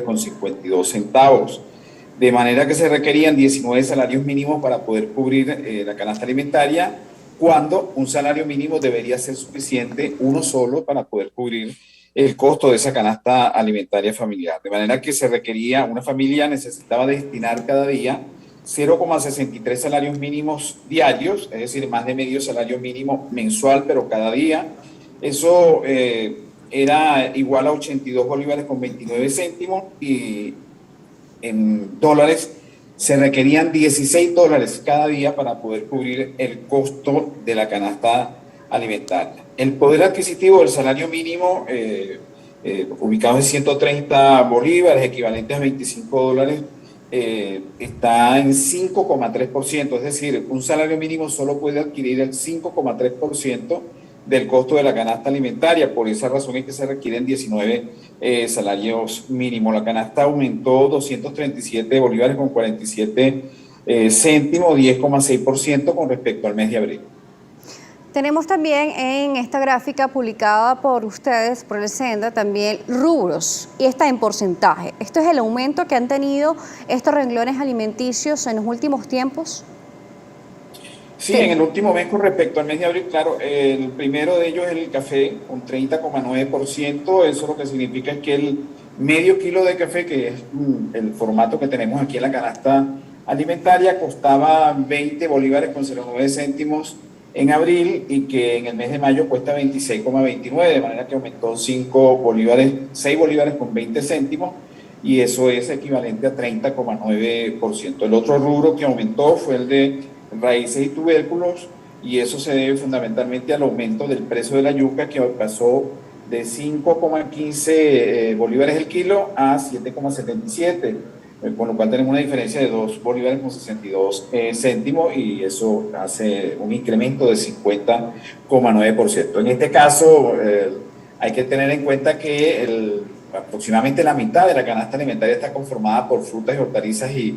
con 52 centavos. De manera que se requerían 19 salarios mínimos para poder cubrir la canasta alimentaria, cuando un salario mínimo debería ser suficiente, uno solo, para poder cubrir el costo de esa canasta alimentaria familiar. De manera que se requería, una familia necesitaba destinar cada día 0,63 salarios mínimos diarios, es decir, más de medio salario mínimo mensual, pero cada día. Eso era igual a 82 bolívares con 29 céntimos, y en dólares se requerían 16 dólares cada día para poder cubrir el costo de la canasta alimentaria. El poder adquisitivo del salario mínimo, ubicado en 130 bolívares, equivalente a 25 dólares, está en 5,3%, es decir, un salario mínimo solo puede adquirir el 5,3% del costo de la canasta alimentaria. Por esa razón es que se requieren 19 salarios mínimos. La canasta aumentó 237 bolívares con 47 céntimos, 10,6% con respecto al mes de abril. Tenemos también en esta gráfica publicada por ustedes, por el SENDA, también rubros, y está en porcentaje. ¿Esto es el aumento que han tenido estos renglones alimenticios en los últimos tiempos? Sí, en el último mes con respecto al mes de abril, claro, el primero de ellos es el café, con 30,9%. Eso lo que significa es que el medio kilo de café, que es el formato que tenemos aquí en la canasta alimentaria, costaba 20 bolívares con 09 céntimos en abril, y que en el mes de mayo cuesta 26,29, de manera que aumentó 5 bolívares, 6 bolívares con 20 céntimos, y eso es equivalente a 30,9%. El otro rubro que aumentó fue el de raíces y tubérculos, y eso se debe fundamentalmente al aumento del precio de la yuca, que pasó de 5,15 bolívares el kilo a 7,77, con lo cual tenemos una diferencia de 2 bolívares con 62 céntimos, y eso hace un incremento de 50,9%. En este caso, hay que tener en cuenta que aproximadamente la mitad de la canasta alimentaria está conformada por frutas y hortalizas y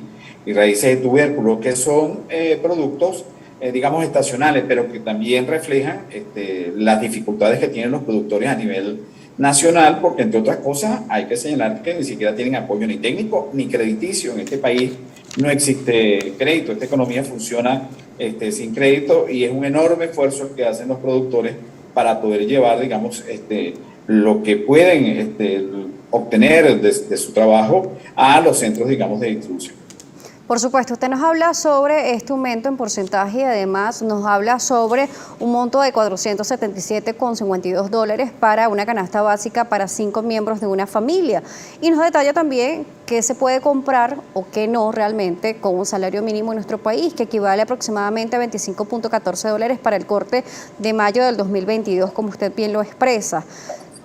raíces de tubérculos, que son productos, digamos, estacionales, pero que también reflejan las dificultades que tienen los productores a nivel nacional, porque entre otras cosas hay que señalar que ni siquiera tienen apoyo ni técnico ni crediticio. En este país no existe crédito, esta economía funciona sin crédito, y es un enorme esfuerzo el que hacen los productores para poder llevar, digamos, lo que pueden obtener de su trabajo a los centros, digamos, de distribución. Por supuesto, usted nos habla sobre este aumento en porcentaje y además nos habla sobre un monto de 477,52 dólares para una canasta básica para 5 miembros de una familia. Y nos detalla también qué se puede comprar o qué no realmente con un salario mínimo en nuestro país, que equivale aproximadamente a 25,14 dólares para el corte de mayo del 2022, como usted bien lo expresa.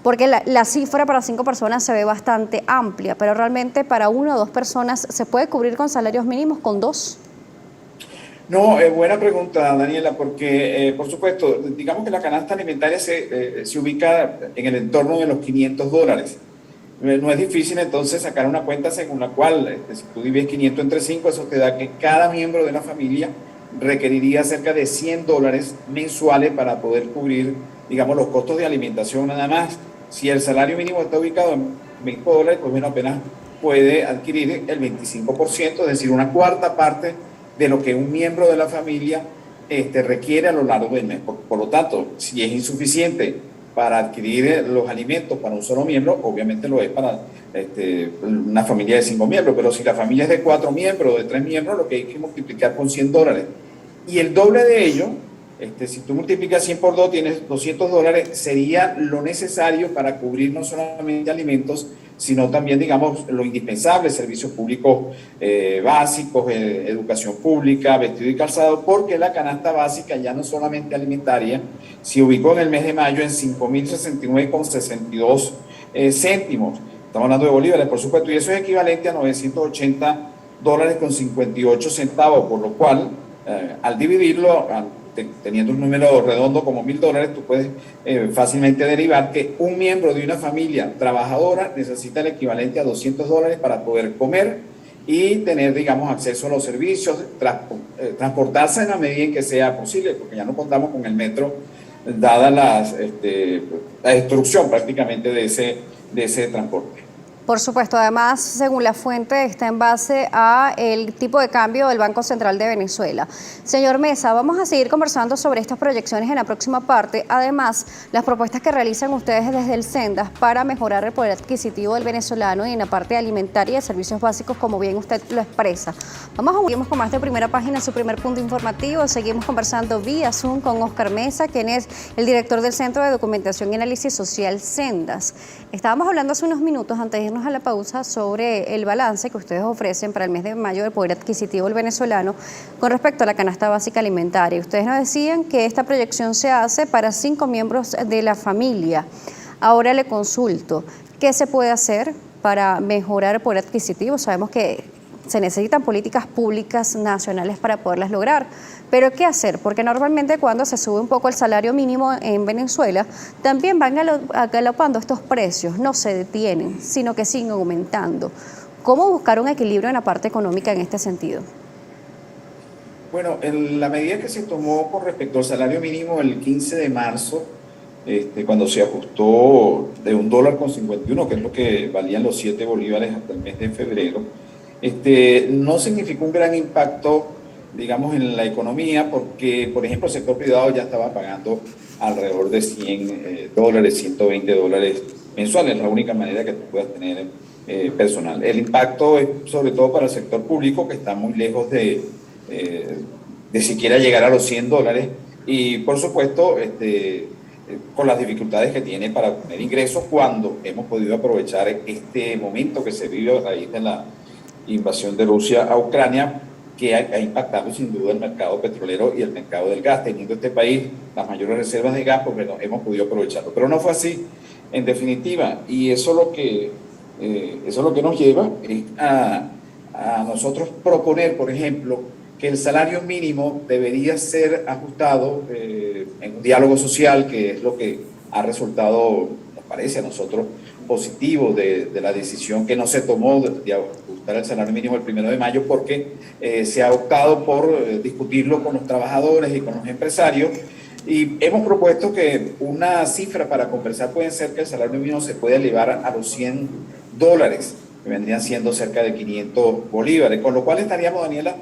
Porque la cifra para 5 personas se ve bastante amplia, pero realmente para 1 o 2 personas ¿se puede cubrir con salarios mínimos, con 2? No, buena pregunta, Daniela, porque por supuesto, digamos que la canasta alimentaria se ubica en el entorno de los 500 dólares. No es difícil entonces sacar una cuenta según la cual, si tú divides 500 entre 5, eso te da que cada miembro de la familia requeriría cerca de 100 dólares mensuales para poder cubrir, digamos, los costos de alimentación nada más. Si el salario mínimo está ubicado en 20 dólares, pues bueno, apenas puede adquirir el 25%, es decir, una cuarta parte de lo que un miembro de la familia requiere a lo largo del mes. Por lo tanto, si es insuficiente para adquirir los alimentos para un solo miembro, obviamente lo es para una familia de 5 miembros, pero si la familia es de 4 miembros o de 3 miembros, lo que hay que multiplicar con 100 dólares. Y el doble de ello, si tú multiplicas 100 por 2, tienes 200 dólares, sería lo necesario para cubrir no solamente alimentos, sino también, digamos, lo indispensable: servicios públicos básicos, educación pública, vestido y calzado, porque la canasta básica, ya no solamente alimentaria, se ubicó en el mes de mayo en 5.069,62 céntimos. Estamos hablando de bolívares, por supuesto, y eso es equivalente a 980 dólares con 58 centavos, por lo cual, al dividirlo, teniendo un número redondo como 1.000 dólares, tú puedes fácilmente derivar que un miembro de una familia trabajadora necesita el equivalente a 200 dólares para poder comer y tener, digamos, acceso a los servicios, transportarse en la medida en que sea posible, porque ya no contamos con el metro, dada la destrucción prácticamente de ese transporte. Por supuesto, además, según la fuente, está en base a el tipo de cambio del Banco Central de Venezuela. Señor Mesa, vamos a seguir conversando sobre estas proyecciones en la próxima parte. Además, las propuestas que realizan ustedes desde el Sendas para mejorar el poder adquisitivo del venezolano y en la parte alimentaria y de servicios básicos, como bien usted lo expresa. Seguimos con más de Primera Página, su primer punto informativo. Seguimos conversando vía Zoom con Óscar Mesa, quien es el director del Centro de Documentación y Análisis Social Sendas. Estábamos hablando hace unos minutos antes de irnos a la pausa sobre el balance que ustedes ofrecen para el mes de mayo del poder adquisitivo del venezolano con respecto a la canasta básica alimentaria. Ustedes nos decían que esta proyección se hace para 5 miembros de la familia. Ahora le consulto, ¿qué se puede hacer para mejorar el poder adquisitivo? Sabemos que se necesitan políticas públicas nacionales para poderlas lograr. Pero ¿qué hacer? Porque normalmente cuando se sube un poco el salario mínimo en Venezuela, también van galopando estos precios, no se detienen, sino que siguen aumentando. ¿Cómo buscar un equilibrio en la parte económica en este sentido? Bueno, en la medida que se tomó con respecto al salario mínimo el 15 de marzo, cuando se ajustó de $1.51, que es lo que valían los 7 bolívares hasta el mes de febrero, no significó un gran impacto, digamos, en la economía, porque, por ejemplo, el sector privado ya estaba pagando alrededor de $100, $120 mensuales, es la única manera que tú puedas tener personal. El impacto es sobre todo para el sector público, que está muy lejos de siquiera llegar a los $100, y por supuesto, con las dificultades que tiene para obtener ingresos cuando hemos podido aprovechar este momento que se vive a raíz de la invasión de Rusia a Ucrania, que ha impactado sin duda el mercado petrolero y el mercado del gas. Teniendo este país las mayores reservas de gas, pues bueno, hemos podido aprovecharlo. Pero no fue así, en definitiva, y eso es lo que nos lleva a nosotros proponer, por ejemplo, que el salario mínimo debería ser ajustado en un diálogo social, que es lo que ha resultado, nos parece a nosotros, positivo de la decisión que no se tomó de ajustar el salario mínimo el 1 de mayo, porque se ha optado por discutirlo con los trabajadores y con los empresarios, y hemos propuesto que una cifra para conversar puede ser que el salario mínimo se puede elevar a los $100, que vendrían siendo cerca de 500 bolívares, con lo cual estaríamos, Daniela,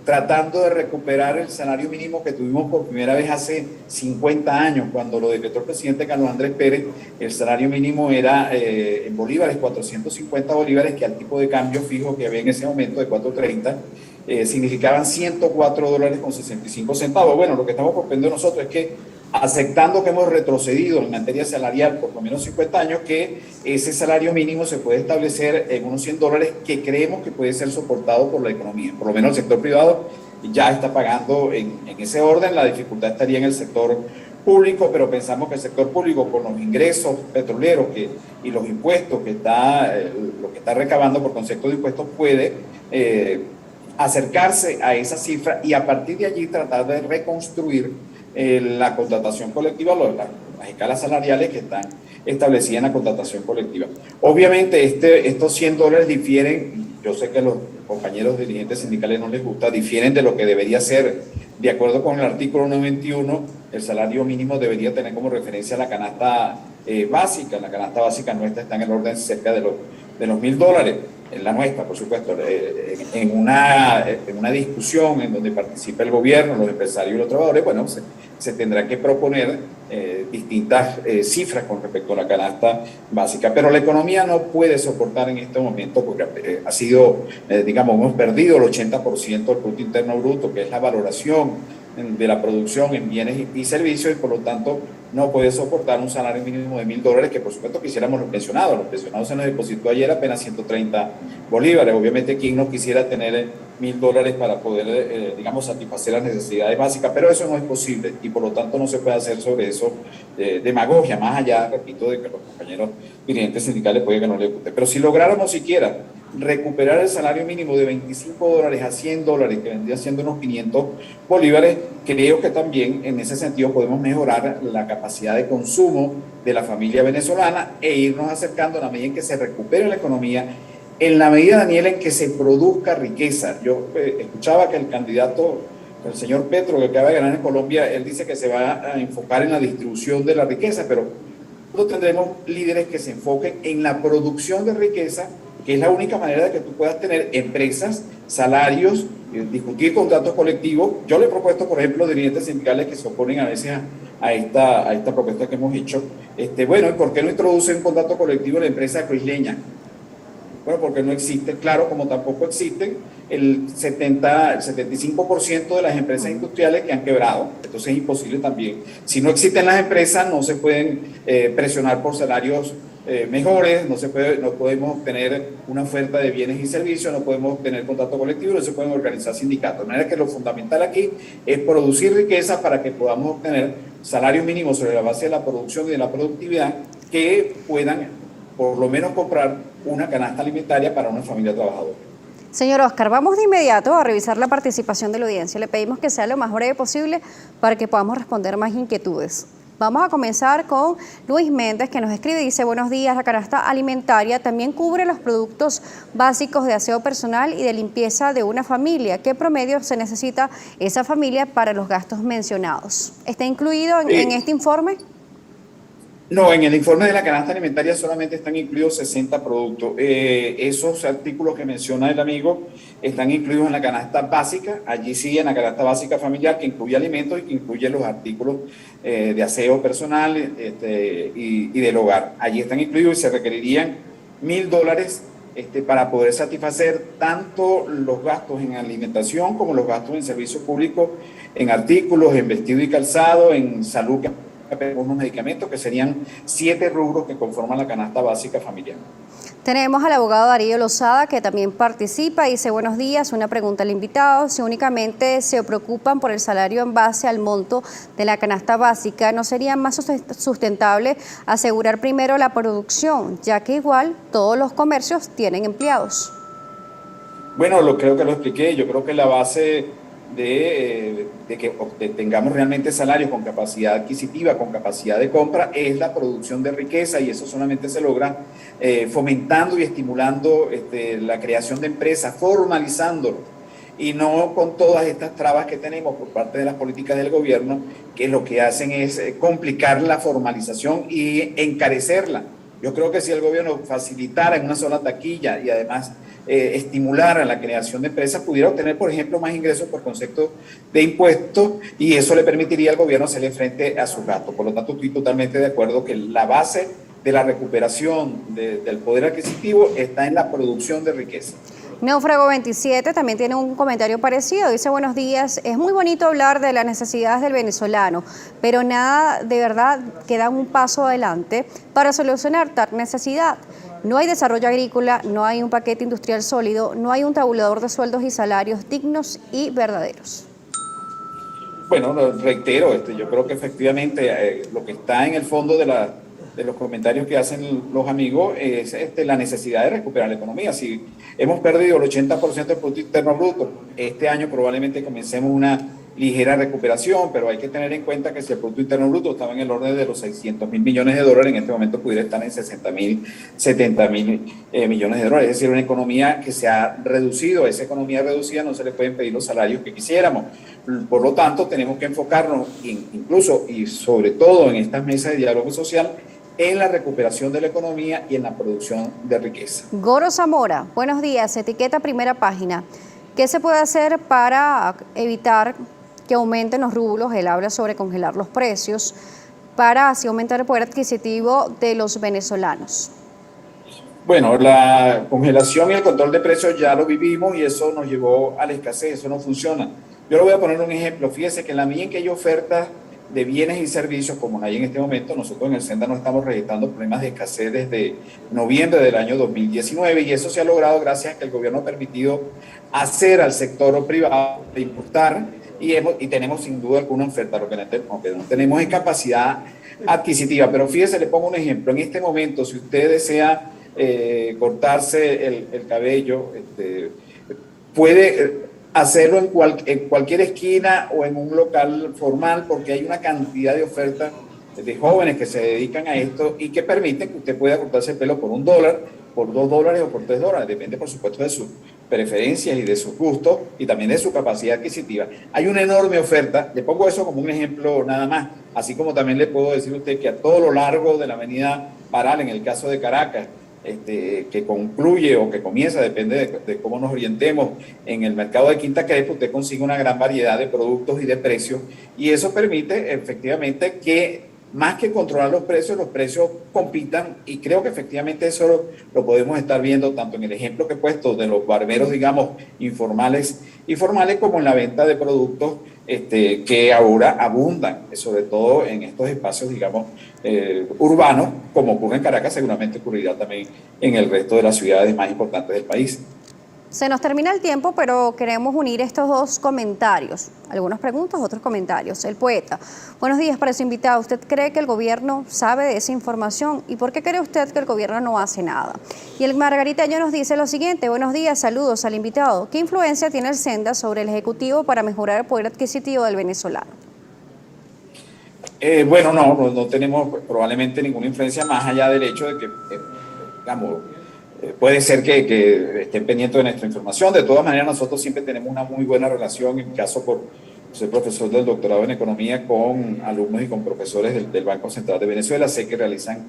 tratando de recuperar el salario mínimo que tuvimos por primera vez hace 50 años, cuando lo decretó el presidente Carlos Andrés Pérez. El salario mínimo era en bolívares, 450 bolívares, que al tipo de cambio fijo que había en ese momento de 4.30, significaban $104.65. Bueno, lo que estamos proponiendo nosotros es que, aceptando que hemos retrocedido en materia salarial por lo menos 50 años, que ese salario mínimo se puede establecer en unos $100, que creemos que puede ser soportado por la economía. Por lo menos el sector privado ya está pagando en ese orden. La dificultad estaría en el sector público, pero pensamos que el sector público, con los ingresos petroleros y los impuestos lo que está recabando por concepto de impuestos, puede acercarse a esa cifra y a partir de allí tratar de reconstruir la contratación colectiva, las escalas salariales que están establecidas en la contratación colectiva. Obviamente estos $100 difieren, yo sé que a los compañeros dirigentes sindicales no les gusta, difieren de lo que debería ser. De acuerdo con el artículo 91, el salario mínimo debería tener como referencia la canasta básica. La canasta básica nuestra está en el orden cerca de los $1.000. En la nuestra, por supuesto, en una discusión en donde participa el gobierno, los empresarios y los trabajadores, bueno, se tendrá que proponer distintas cifras con respecto a la canasta básica. Pero la economía no puede soportar en este momento, porque ha sido, digamos, hemos perdido el 80% del Producto Interno Bruto, que es la valoración de la producción en bienes y servicios, y por lo tanto no puede soportar un salario mínimo de $1.000, que por supuesto quisiéramos los pensionados. Los pensionados se nos depositó ayer apenas 130 bolívares. Obviamente, ¿quién no quisiera tener $1.000 para poder, digamos, satisfacer las necesidades básicas? Pero eso no es posible y por lo tanto no se puede hacer sobre eso demagogia, más allá, repito, de que los compañeros dirigentes sindicales puede que no les guste. Pero si lográramos siquiera recuperar el salario mínimo de $25 a $100, que vendría siendo unos 500 bolívares, creo que también en ese sentido podemos mejorar la capacidad de consumo de la familia venezolana e irnos acercando, a la medida en que se recupere la economía, en la medida, Daniel, en que se produzca riqueza. Yo escuchaba que el candidato, el señor Petro, que acaba de ganar en Colombia, él dice que se va a enfocar en la distribución de la riqueza, pero tendremos líderes que se enfoquen en la producción de riqueza, que es la única manera de que tú puedas tener empresas, salarios, discutir contratos colectivos. Yo le he propuesto, por ejemplo, dirigentes sindicales que se oponen a veces a esta propuesta que hemos hecho. Bueno, ¿y por qué no introduce un contrato colectivo en la empresa Crisleña? Bueno, porque no existe, claro, como tampoco existen el 75% de las empresas industriales que han quebrado, entonces es imposible también. Si no existen las empresas, no se pueden presionar por salarios mejores, no podemos obtener una oferta de bienes y servicios, no podemos obtener contrato colectivo, no se pueden organizar sindicatos. De manera que lo fundamental aquí es producir riqueza para que podamos obtener salarios mínimos sobre la base de la producción y de la productividad que puedan por lo menos comprar una canasta alimentaria para una familia trabajadora. Señor Oscar, vamos de inmediato a revisar la participación de la audiencia. Le pedimos que sea lo más breve posible para que podamos responder más inquietudes. Vamos a comenzar con Luis Méndez, que nos escribe y dice: buenos días, la canasta alimentaria también cubre los productos básicos de aseo personal y de limpieza de una familia. ¿Qué promedio se necesita esa familia para los gastos mencionados? ¿Está incluido en este informe? No, en el informe de la canasta alimentaria solamente están incluidos 60 productos. Esos artículos que menciona el amigo están incluidos en la canasta básica, allí sí, en la canasta básica familiar, que incluye alimentos y que incluye los artículos de aseo personal y del hogar. Allí están incluidos y se requerirían $1.000 para poder satisfacer tanto los gastos en alimentación como los gastos en servicios públicos, en artículos, en vestido y calzado, en salud, unos medicamentos, que serían 7 rubros que conforman la canasta básica familiar. Tenemos al abogado Darío Lozada, que también participa y dice: buenos días, una pregunta al invitado. Si únicamente se preocupan por el salario en base al monto de la canasta básica, ¿no sería más sustentable asegurar primero la producción, ya que igual todos los comercios tienen empleados? Bueno, creo que lo expliqué. Yo creo que la base de que tengamos realmente salarios con capacidad adquisitiva, con capacidad de compra, es la producción de riqueza, y eso solamente se logra fomentando y estimulando la creación de empresas, formalizándolo, y no con todas estas trabas que tenemos por parte de las políticas del gobierno, que lo que hacen es complicar la formalización y encarecerla. Yo creo que si el gobierno facilitara en una sola taquilla y además estimular a la creación de empresas, pudiera obtener, por ejemplo, más ingresos por concepto de impuestos, y eso le permitiría al gobierno hacerle frente a sus gastos. Por lo tanto, estoy totalmente de acuerdo que la base de la recuperación del poder adquisitivo está en la producción de riqueza. Náufrago 27 también tiene un comentario parecido. Dice: buenos días, es muy bonito hablar de las necesidades del venezolano, pero nada de verdad que da un paso adelante para solucionar tal necesidad. No hay desarrollo agrícola, no hay un paquete industrial sólido, no hay un tabulador de sueldos y salarios dignos y verdaderos. Bueno, reitero, yo creo que efectivamente lo que está en el fondo de los comentarios que hacen los amigos es la necesidad de recuperar la economía. Si hemos perdido el 80% del Producto Interno Bruto, este año probablemente comencemos una ligera recuperación, pero hay que tener en cuenta que si el Producto Interno Bruto estaba en el orden de los $600.000 millones, en este momento pudiera estar en 60.000, 70.000 millones de dólares. Es decir, una economía que se ha reducido. A esa economía reducida no se le pueden pedir los salarios que quisiéramos. Por lo tanto, tenemos que enfocarnos incluso y sobre todo en estas mesas de diálogo social en la recuperación de la economía y en la producción de riqueza. Goro Zamora, buenos días, etiqueta primera página. ¿Qué se puede hacer para evitar que aumenten los rublos? Él habla sobre congelar los precios para así aumentar el poder adquisitivo de los venezolanos. Bueno, la congelación y el control de precios ya lo vivimos y eso nos llevó a la escasez, eso no funciona. Yo le voy a poner un ejemplo. Fíjese que en la medida en que hay ofertas de bienes y servicios como hay en este momento, nosotros en el SENDA no estamos registrando problemas de escasez desde noviembre del año 2019, y eso se ha logrado gracias a que el gobierno ha permitido hacer al sector privado de importar, y tenemos sin duda alguna oferta. Lo que no tenemos es capacidad adquisitiva. Pero fíjese, le pongo un ejemplo. En este momento, si usted desea cortarse el cabello, puede hacerlo en cualquier esquina o en un local formal, porque hay una cantidad de ofertas de jóvenes que se dedican a esto y que permiten que usted pueda cortarse el pelo por $1 por $2 o por $3, depende por supuesto de sus preferencias y de sus gustos y también de su capacidad adquisitiva. Hay una enorme oferta, le pongo eso como un ejemplo nada más, así como también le puedo decir a usted que a todo lo largo de la avenida Paral, en el caso de Caracas, que concluye o que comienza, depende de cómo nos orientemos, en el mercado de Quinta Crespo, usted consigue una gran variedad de productos y de precios, y eso permite efectivamente que más que controlar los precios compitan, y creo que efectivamente eso lo podemos estar viendo tanto en el ejemplo que he puesto de los barberos, digamos, informales y formales, como en la venta de productos que ahora abundan, sobre todo en estos espacios, digamos, urbanos, como ocurre en Caracas, seguramente ocurrirá también en el resto de las ciudades más importantes del país. Se nos termina el tiempo, pero queremos unir estos dos comentarios. Algunas preguntas, otros comentarios. El poeta. Buenos días para su invitado. ¿Usted cree que el gobierno sabe de esa información? ¿Y por qué cree usted que el gobierno no hace nada? Y el margariteño nos dice lo siguiente. Buenos días, saludos al invitado. ¿Qué influencia tiene el Senda sobre el Ejecutivo para mejorar el poder adquisitivo del venezolano? Bueno, no tenemos probablemente ninguna influencia más allá del hecho de que, digamos, puede ser que estén pendientes de nuestra información. De todas maneras, nosotros siempre tenemos una muy buena relación, en mi caso por ser profesor del doctorado en economía, con alumnos y con profesores del Banco Central de Venezuela. Sé que realizan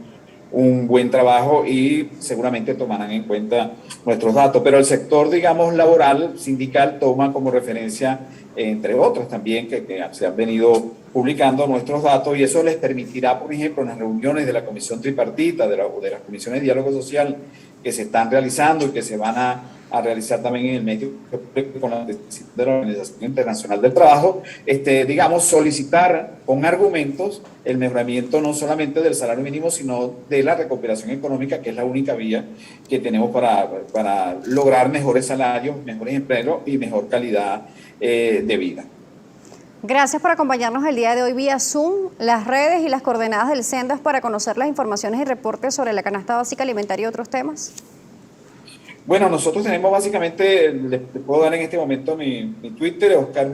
un buen trabajo y seguramente tomarán en cuenta nuestros datos. Pero el sector, digamos, laboral, sindical, toma como referencia, entre otros también, que se han venido publicando nuestros datos, y eso les permitirá, por ejemplo, en las reuniones de la Comisión Tripartita, de las Comisiones de Diálogo Social que se están realizando y que se van a realizar también en el medio con la de la Organización Internacional del Trabajo, digamos, solicitar con argumentos el mejoramiento no solamente del salario mínimo, sino de la recuperación económica, que es la única vía que tenemos para lograr mejores salarios, mejores empleos y mejor calidad de vida. Gracias por acompañarnos el día de hoy vía Zoom, las redes y las coordenadas del Sendas para conocer las informaciones y reportes sobre la canasta básica alimentaria y otros temas. Bueno, nosotros tenemos básicamente, les puedo dar en este momento mi Twitter, Oscar